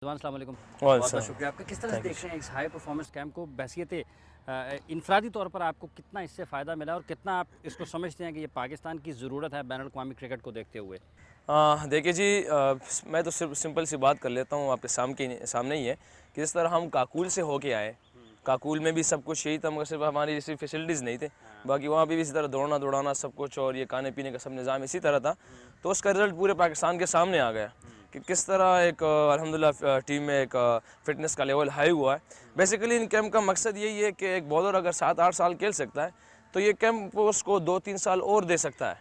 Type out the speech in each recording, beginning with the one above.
अस्सलाम वालेकुम। बहुत बहुत शुक्रिया आपका। किस तरह से देख रहे हैं इस हाई परफॉर्मेंस कैंप को बहैसियत इनफरादी तौर पर आपको कितना इससे फ़ायदा मिला और कितना आप इसको समझते हैं कि ये पाकिस्तान की ज़रूरत है बैनुल अक़वामी क्रिकेट को देखते हुए? देखिए जी, मैं तो सिर्फ सिंपल सी बात कर लेता हूँ आपके सामने ही है कि जिस तरह हम काकुल से होके आए, काकुल में भी सब कुछ यही था, मगर सिर्फ हमारी जैसी फैसिलिटीज़ नहीं थे। बाकी वहाँ पे भी इसी तरह दौड़ना दौड़ाना सब कुछ और ये खाने पीने का सब निज़ाम इसी तरह था। तो उसका रिज़ल्ट पूरे पाकिस्तान के सामने आ गया कि किस तरह एक अल्हम्दुलिल्लाह टीम में एक फ़िटनेस का लेवल हाई हुआ है। बेसिकली इन कैंप का मकसद यही है कि एक बॉलर अगर 7-8 साल खेल सकता है तो ये कैंप उसको 2-3 साल और दे सकता है।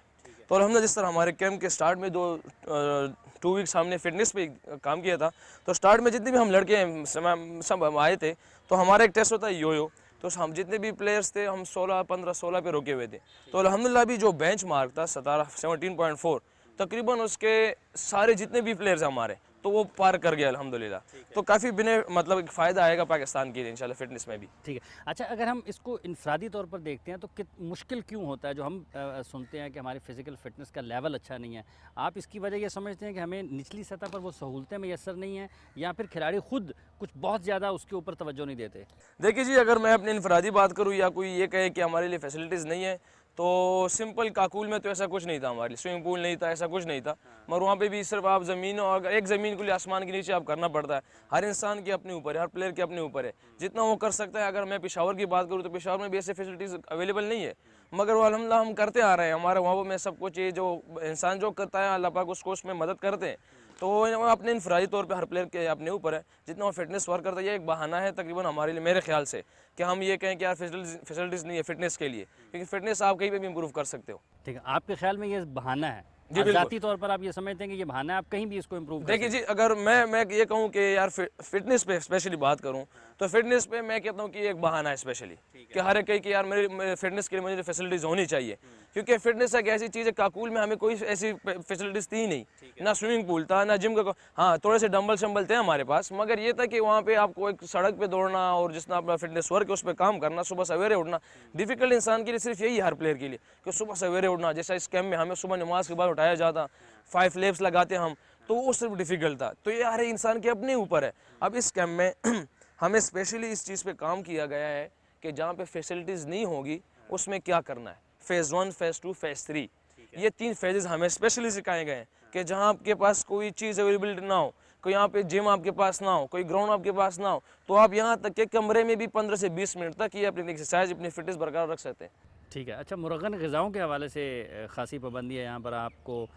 तो अलहमदिल्ला जिस तरह हमारे कैंप के स्टार्ट में 2 वीक्स हमने फिटनेस पे काम किया था, तो स्टार्ट में जितने भी हम लड़के सब हम आए थे, तो हमारा एक टेस्ट होता है यो तो हम जितने भी प्लेयर्स थे हम 16-15-16 पे रुके हुए थे। तो अल्हम्दुलिल्लाह भी जो बेंच मार्क था 17.4 तकरीबन उसके सारे जितने भी प्लेयर्स हैं हमारे तो वो पार कर गया अल्हम्दुलिल्लाह। तो काफ़ी बिने मतलब एक फ़ायदा आएगा पाकिस्तान के लिए इंशाल्लाह फिटनेस में भी। ठीक है। अच्छा, अगर हम इसको इनफरादी तौर पर देखते हैं तो मुश्किल क्यों होता है? जो हम सुनते हैं कि हमारी फ़िज़िकल फ़िटनेस का लेवल अच्छा नहीं है, आप इसकी वजह ये समझते हैं कि हमें निचली सतह पर वो सहूलतें मैसर नहीं हैं, या फिर खिलाड़ी खुद कुछ बहुत ज़्यादा उसके ऊपर तवज्जो नहीं देते? देखिए जी, अगर मैं अपनी इनफरादी बात करूँ या कोई ये कहे कि हमारे लिए फैसिलिटीज़ नहीं है, तो सिंपल काकुल में तो ऐसा कुछ नहीं था, हमारे लिए स्विमिंग पूल नहीं था, ऐसा कुछ नहीं था। मगर वहाँ पे भी सिर्फ आप ज़मीन और एक ज़मीन के लिए आसमान के नीचे आप करना पड़ता है। हर इंसान के अपने ऊपर है, हर प्लेयर के अपने ऊपर है, जितना वो कर सकता है। अगर मैं पेशावर की बात करूँ तो पेशावर में भी ऐसे फैसिलिटीज़ अवेलेबल नहीं है, मगर वो अल्हम्दुलिल्लाह हम करते आ रहे हैं। हमारे वहाँ में सब कुछ ये जो इंसान जो करता है अल्लाह पाक उसको उसमें मदद करते हैं। तो वो अपने इनफरादी तौर पे हर प्लेयर के अपने ऊपर है, जितना वो फिटनेस वर्क करता है। ये एक बहाना है तकरीबन हमारे लिए, मेरे ख्याल से, कि हम ये कहें कि यार फैसिलिटीज़ नहीं है फिटनेस के लिए, क्योंकि फिटनेस आप कहीं पे भी इंप्रूव कर सकते हो। ठीक है, आपके ख्याल में ये बहाना है? जी बिल्कुल। ज़ाती तौर पर आप ये समझते हैं कि ये बहाना है, आप कहीं भी इसको इम्प्रूव कर देखिए जी, अगर मैं ये कहूँ कि यार फिटनेस पे स्पेशली बात करूँ तो फिटनेस पे मैं कहता हूँ कि एक बहाना है स्पेशली, कि हर एक कहे कि यार मेरे फिटनेस के लिए मुझे फैसिलिटीज़ होनी चाहिए, क्योंकि फिटनेस एक ऐसी चीज़ है। काकुल में हमें कोई ऐसी फैसिलिटीज़ थी नहीं, ना स्विमिंग पूल था, ना जिम का। हाँ, थोड़े से डंबल शंबल थे हमारे पास, मगर ये था कि वहाँ पे आपको एक सड़क पे दौड़ना और जितना अपना फिटनेस वर्क है उस पर काम करना, सुबह सवेरे उठना डिफिकल्ट इंसान के लिए सिर्फ यही है, हर प्लेयर के लिए, कि सुबह सवेरे उठना। जैसा इस कैम्प में हमें सुबह नमाज के बाद उठाया जाता, 5 लैप्स लगाते हम, तो वो सिर्फ डिफ़िकल्ट था। तो ये हर इंसान के अपने ऊपर है। अब इस कैम्प में हमें स्पेशली इस चीज़ पे काम किया गया है कि जहाँ पे फैसिलिटीज़ नहीं होगी उसमें क्या करना है। फ़ेज़ 1, फ़ेज़ 2, फ़ेज़ 3, ये 3 फेजेज़ हमें स्पेशली सिखाए गए हैं कि जहाँ आपके पास कोई चीज़ अवेलेबिलिटी ना हो, कोई यहाँ पे जिम आपके पास ना हो, कोई ग्राउंड आपके पास ना हो, तो आप यहाँ तक के कमरे में भी 15 से 20 मिनट तक ये अपनी एक्सरसाइज, अपनी फिटनेस बरकरार रख सकते हैं। ठीक है। अच्छा, मुरगन ग़िज़ाओं के हवाले से ख़ासी पाबंदी है यहाँ पर, आपको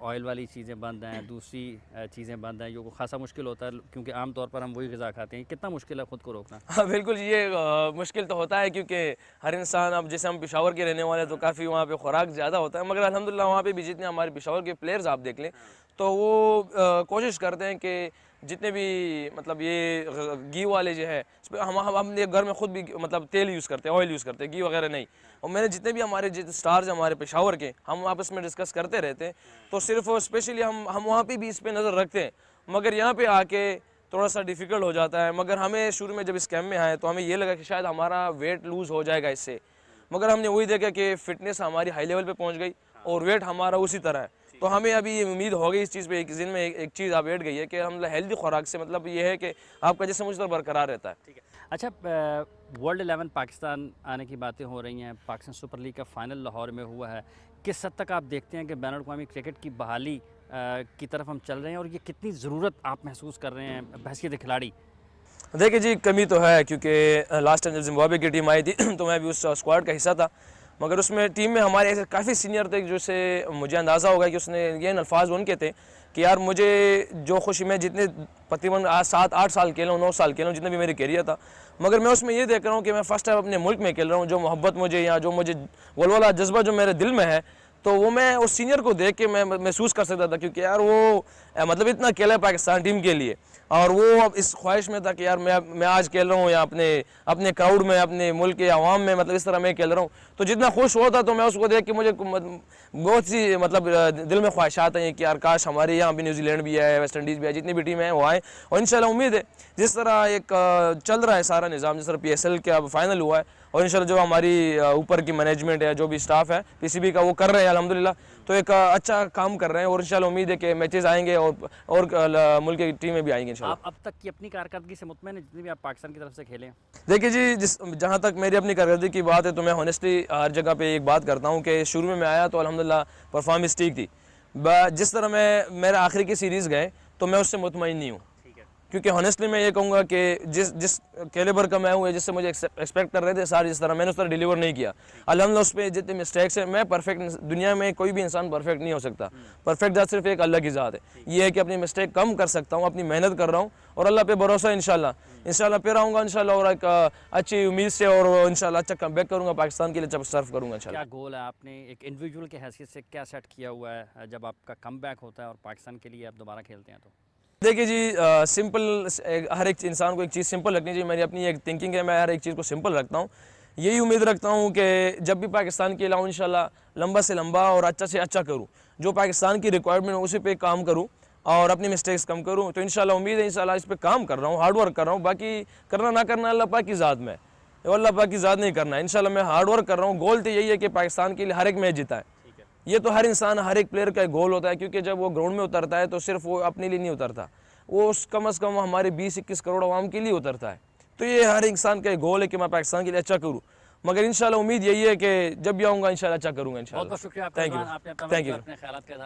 ऑयल वाली चीज़ें बंद हैं, दूसरी चीज़ें बंद हैं, जो ख़ासा मुश्किल होता है क्योंकि आम तौर पर हम वही ग़िज़ा खाते हैं। कितना मुश्किल है ख़ुद को रोकना? हाँ बिल्कुल, ये मुश्किल तो होता है, क्योंकि हर इंसान, अब जैसे हम पेशावर के रहने वाले हैं तो काफ़ी वहाँ पे खुराक ज़्यादा होता है, मगर अल्हम्दुलिल्लाह वहाँ पे भी जितने हमारे पेशावर के प्लेयर्स आप देख लें तो वो कोशिश करते हैं कि जितने भी मतलब ये घी वाले जो है, हम अपने घर में खुद भी मतलब तेल यूज़ करते हैं, ऑयल यूज़ करते हैं, घी वगैरह नहीं। और मैंने जितने भी हमारे स्टार्स हमारे पेशावर के, हम आपस में डिस्कस करते रहते हैं, तो सिर्फ स्पेशली हम वहाँ पे भी इस पे नज़र रखते हैं। मगर यहाँ पे आके थोड़ा सा डिफ़िकल्ट हो जाता है। मगर हमें शुरू में जब इस कैम्प में आए तो हमें ये लगा कि शायद हमारा वेट लूज़ हो जाएगा इससे, मगर हमने वही देखा कि फ़िटनेस हमारी हाई लेवल पे पहुँच गई और वेट हमारा उसी तरह है। तो हमें अभी ये उम्मीद हो गई इस चीज़ पे, एक दिन में एक चीज़ आप बैठ गई है कि हम हेल्दी खुराक से, मतलब ये है कि आपका जिस्म उस तरह बरकरार रहता है। ठीक है। अच्छा, वर्ल्ड 11 पाकिस्तान आने की बातें हो रही हैं, पाकिस्तान सुपर लीग का फ़ाइनल लाहौर में हुआ है। किस हद तक आप देखते हैं कि बैनुल अक़वामी क्रिकेट की बहाली की तरफ हम चल रहे हैं, और ये कितनी ज़रूरत आप महसूस कर रहे हैं बहैसियत खिलाड़ी? देखिए जी, कमी तो है, क्योंकि लास्ट टाइम जब ज़िम्बाब्वे की टीम आई थी तो मैं भी उस स्क्वाड का हिस्सा था, मगर उसमें टीम में हमारे ऐसे काफ़ी सीनियर थे जिससे मुझे अंदाज़ा होगा कि उसने ये अल्फाज उनके थे कि यार मुझे जो खुशी, मैं जितने तकरीबन आज 7-8 साल खेला हूँ, 9 साल खेला हूँ, जितना भी मेरी कैरियर था, मगर मैं उसमें ये देख रहा हूँ कि मैं फ़र्स्ट टाइम अपने मुल्क में खेल रहा हूँ। जो मोहब्बत मुझे, या जो मुझे वलवला जज्बा जो मेरे दिल में है, तो वो मैं उस सीनियर को देख के मैं महसूस कर सकता था, क्योंकि यार वो मतलब इतना खेला है पाकिस्तान टीम के लिए, और वो अब इस ख्वाहिश में था कि यार मैं आज खेल रहा हूँ या अपने क्राउड में, अपने मुल्क के आवाम में, मतलब इस तरह मैं खेल रहा हूँ। तो जितना खुश हुआ था, तो मैं उसको देख के मुझे बहुत सी मतलब दिल में ख्वाहिशात हैं कि यार काश हमारे यहाँ भी न्यूजीलैंड भी है, वेस्ट इंडीज़ भी है, जितनी भी टीमें हैं वो आएँ। और इंशाल्लाह उम्मीद है जिस तरह एक चल रहा है सारा निज़ाम, जिस तरह PSL का अब फाइनल हुआ है, और इंशाल्लाह जो हमारी ऊपर की मैनेजमेंट है, जो भी स्टाफ है पीसीबी का, वो कर रहे हैं अल्हम्दुलिल्लाह। तो एक अच्छा काम कर रहे हैं और इंशाल्लाह उम्मीद है कि मैचेस आएंगे और मुल्क की टीमें भी आएंगी इंशाल्लाह। आप अब तक की अपनी कारकर्दगी से मुतमईन हैं जितनी भी आप पाकिस्तान की तरफ से खेले हैं? देखिए जी, जहाँ तक मेरी अपनी कारकर्दगी की बात है तो मैं हॉनेस्टली हर जगह पे एक बात करता हूँ कि शुरू में मैं आया तो अल्हम्दुलिल्लाह परफॉर्मेंस ठीक थी। जिस तरह मेरा आखिरी की सीरीज़ गए तो मैं उससे मुतमईन नहीं हूँ, क्योंकि हॉनेस्टली मैं ये कहूँगा कि जिस कैलिबर का मैं हूँ, जिससे मुझे एक्सपेक्ट कर रहे थे सारे, जिस तरह मैंने उस तरह डिलीवर नहीं किया अल्हम्दुलिल्लाह। उस पर जितने मिस्टेक्स हैं, मैं परफेक्ट, दुनिया में कोई भी इंसान परफेक्ट नहीं हो सकता, परफेक्ट ज़ात सिर्फ एक अल्लाह की ज़ात है। ये है कि अपनी मिस्टेक कम कर सकता हूँ, अपनी मेहनत कर रहा हूँ और अल्लाह पे भरोसा है। इंशाल्लाह फिर आऊँगा इंशाल्लाह और एक अच्छी उम्मीद से और इंशाल्लाह अच्छा कमबैक करूँगा, पाकिस्तान के लिए जब सर्व करूँगा इंशाल्लाह। क्या गोल है आपने एक इंडिविजुअल के हैसियत से क्या सेट किया हुआ है जब आपका कमबैक होता है और पाकिस्तान के लिए आप दोबारा खेलते हैं? तो देखिए जी, सिंपल, हर एक इंसान को एक चीज़ सिंपल रखनी चाहिए। मेरी अपनी एक थिंकिंग है, मैं हर एक चीज़ को सिंपल रखता हूँ। यही उम्मीद रखता हूँ कि जब भी पाकिस्तान के लिए आऊँ इंशाल्लाह लंबा से लंबा और अच्छा से अच्छा करूँ, जो पाकिस्तान की रिक्वायरमेंट है उसी पे काम करूँ और अपनी मिस्टेक्स कम करूँ। तो इंशाल्लाह उम्मीद है, इंशाल्लाह इस पे काम कर रहा हूँ, हार्ड वर्क कर रहा हूँ। बाकी करना ना करना अल्लाह पाक की ज़ात में है, अल्लाह पाक की ज़ात नहीं करना है। इंशाल्लाह मैं हार्ड वर्क कर रहा हूँ। गोल तो यही है कि पाकिस्तान के लिए हर एक मैच जीता है। ये तो हर इंसान, हर एक प्लेयर का गोल होता है, क्योंकि जब वो ग्राउंड में उतरता है तो सिर्फ वो अपने लिए नहीं उतरता, वो कम से कम हमारे 20-21 करोड़ आवाम के लिए उतरता है। तो ये हर इंसान का गोल है कि मैं पाकिस्तान के लिए अच्छा करूँ। मगर इंशाल्लाह उम्मीद यही है कि जब भी आऊँगा इंशाल्लाह अच्छा करूँगा इंशाल्लाह। बहुत बहुत शुक्रिया आपका, थैंक यू, आपने थैंक यू। अपने ख्यालात का इज़हार